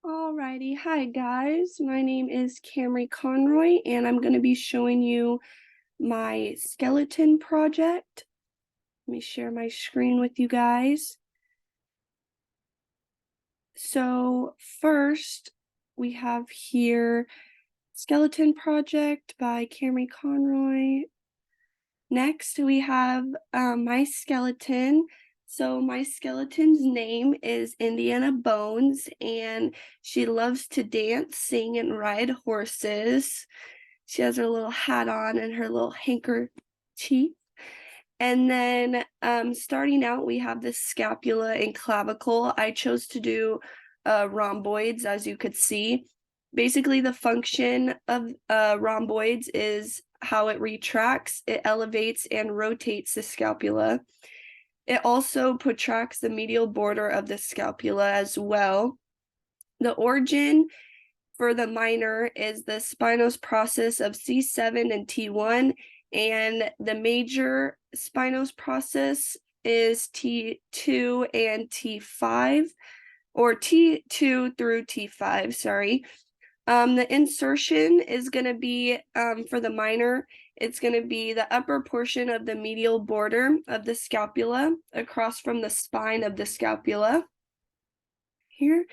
Alrighty, hi guys. My name is Camry Conroy, and I'm going to be showing you my skeleton project. Let me share my screen with you guys. So first, we have here Skeleton Project by Camry Conroy. Next, we have my skeleton. So my skeleton's name is Indiana Bones, and she loves to dance, sing, and ride horses. She has her little hat on and her little handkerchief. And then starting out, we have the scapula and clavicle. I chose to do rhomboids, as you could see. Basically, the function of rhomboids is how it retracts, it elevates and rotates the scapula. It also protracts the medial border of the scapula as well. The origin for the minor is the spinous process of C7 and T1, and the major spinous process is T2 and T5, or T2 through T5, sorry. The insertion is going to be, for the minor, it's going to be the upper portion of the medial border of the scapula across from the spine of the scapula here.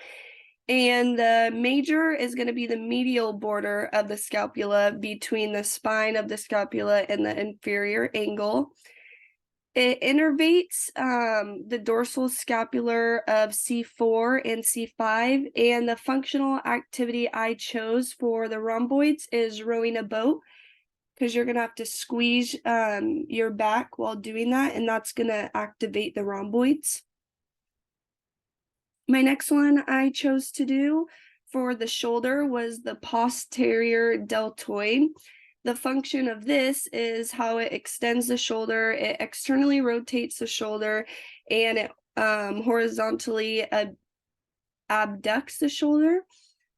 And the major is going to be the medial border of the scapula between the spine of the scapula and the inferior angle. It innervates the dorsal scapular of C4 and C5, and the functional activity I chose for the rhomboids is rowing a boat, because you're going to have to squeeze your back while doing that, and that's going to activate the rhomboids. My next one I chose to do for the shoulder was the posterior deltoid. The function of this is how it extends the shoulder, it externally rotates the shoulder, and it horizontally abducts the shoulder.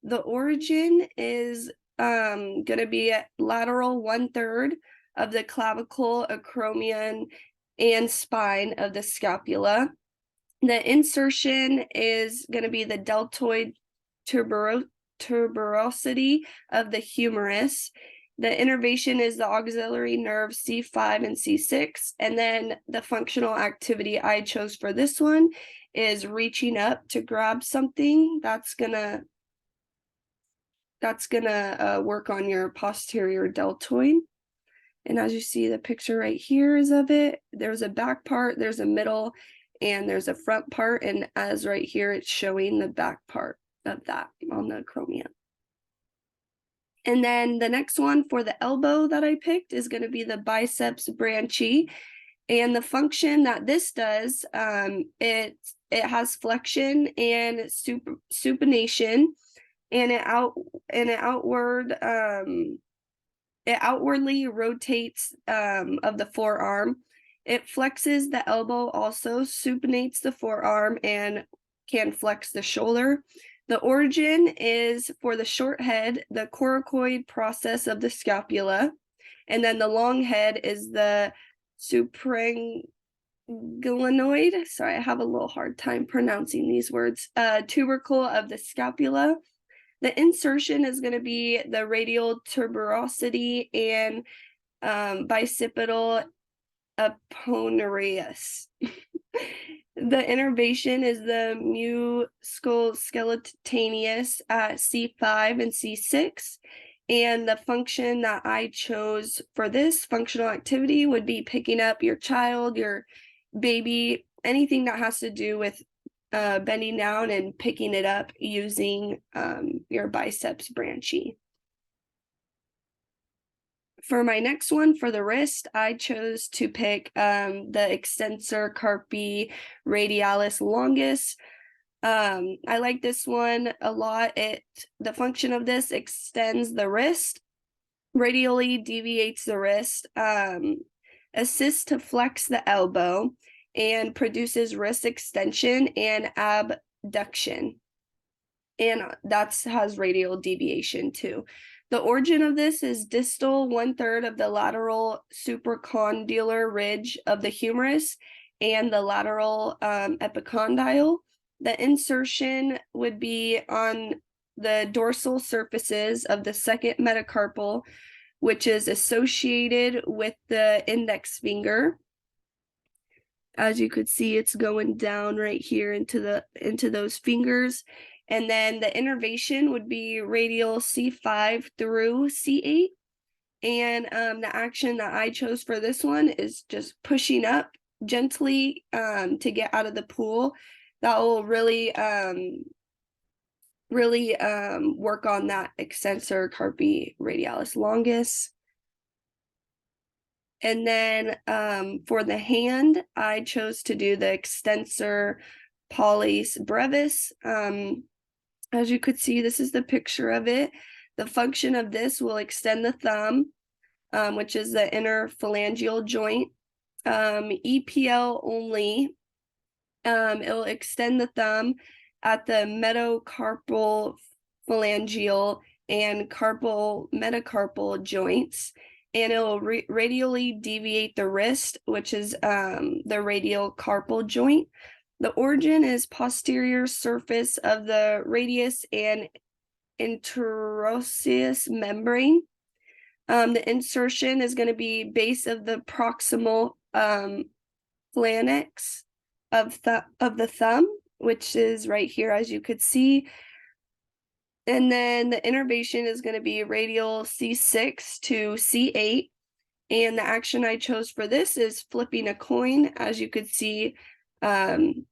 The origin is going to be at lateral 1/3 of the clavicle, acromion, and spine of the scapula. The insertion is going to be the deltoid tuberosity of the humerus. The innervation is the auxiliary nerve C5 and C6. And then the functional activity I chose for this one is reaching up to grab something. That's gonna work on your posterior deltoid. And as you see, the picture right here is of it. There's a back part, there's a middle, and there's a front part. And as right here, it's showing the back part of that on the acromion. And then the next one for the elbow that I picked is going to be the biceps brachii. And the function that this does, it has flexion and supination, and it outwardly rotates of the forearm. It flexes the elbow, also supinates the forearm, and can flex the shoulder. The origin is for the short head, the coracoid process of the scapula, and then the long head is the supraglenoid. Sorry, I have a little hard time pronouncing these words. Tubercle of the scapula. The insertion is going to be the radial tuberosity and bicipital aponeurius. The innervation is the musculoskeletaneous at C5 and C6. And the function that I chose for this functional activity would be picking up your child, your baby, anything that has to do with bending down and picking it up using your biceps brachii. For my next one, for the wrist, I chose to pick the extensor carpi radialis longus. I like this one a lot. The function of this extends the wrist, radially deviates the wrist, assists to flex the elbow, and produces wrist extension and abduction. And that has radial deviation too. The origin of this is distal 1/3 of the lateral supracondylar ridge of the humerus and the lateral epicondyle. The insertion would be on the dorsal surfaces of the second metacarpal, which is associated with the index finger. As you could see, it's going down right here into those fingers. And then the innervation would be radial C5 through C8. And the action that I chose for this one is just pushing up gently to get out of the pool. That will really work on that extensor carpi radialis longus. And then for the hand, I chose to do the extensor pollis brevis. As you could see, this is the picture of it. The function of this will extend the thumb, which is the inner phalangeal joint. EPL only. It will extend the thumb at the metacarpal phalangeal and carpal metacarpal joints, and it will radially deviate the wrist, which is the radial carpal joint. The origin is posterior surface of the radius and interosseous membrane. The insertion is going to be base of the proximal phalanx of the thumb, which is right here, as you could see. And then the innervation is going to be radial C6 to C8. And the action I chose for this is flipping a coin. As you could see in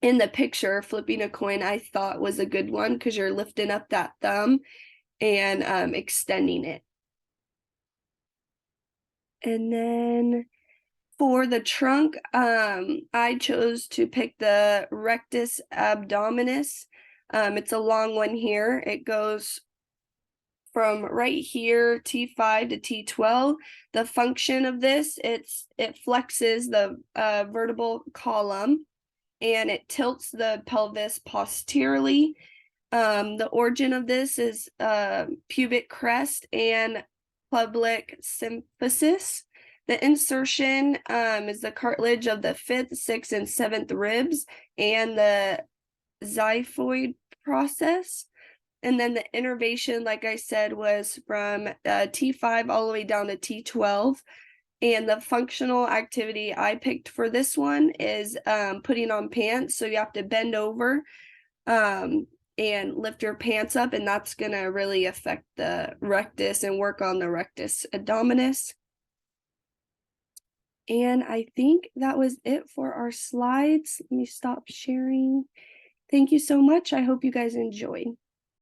the picture, flipping a coin I thought was a good one because you're lifting up that thumb and extending it. And then for the trunk, I chose to pick the rectus abdominis. It's a long one here. It goes from right here, T5 to T12. The function of this, it flexes the vertebral column and it tilts the pelvis posteriorly. The origin of this is pubic crest and pubic symphysis. The insertion is the cartilage of the 5th, 6th, and 7th ribs and the xiphoid process. And then the innervation, like I said, was from T5 all the way down to T12. And the functional activity I picked for this one is putting on pants. So you have to bend over and lift your pants up, and that's going to really affect the rectus and work on the rectus abdominis. And I think that was it for our slides. Let me stop sharing. Thank you so much. I hope you guys enjoyed.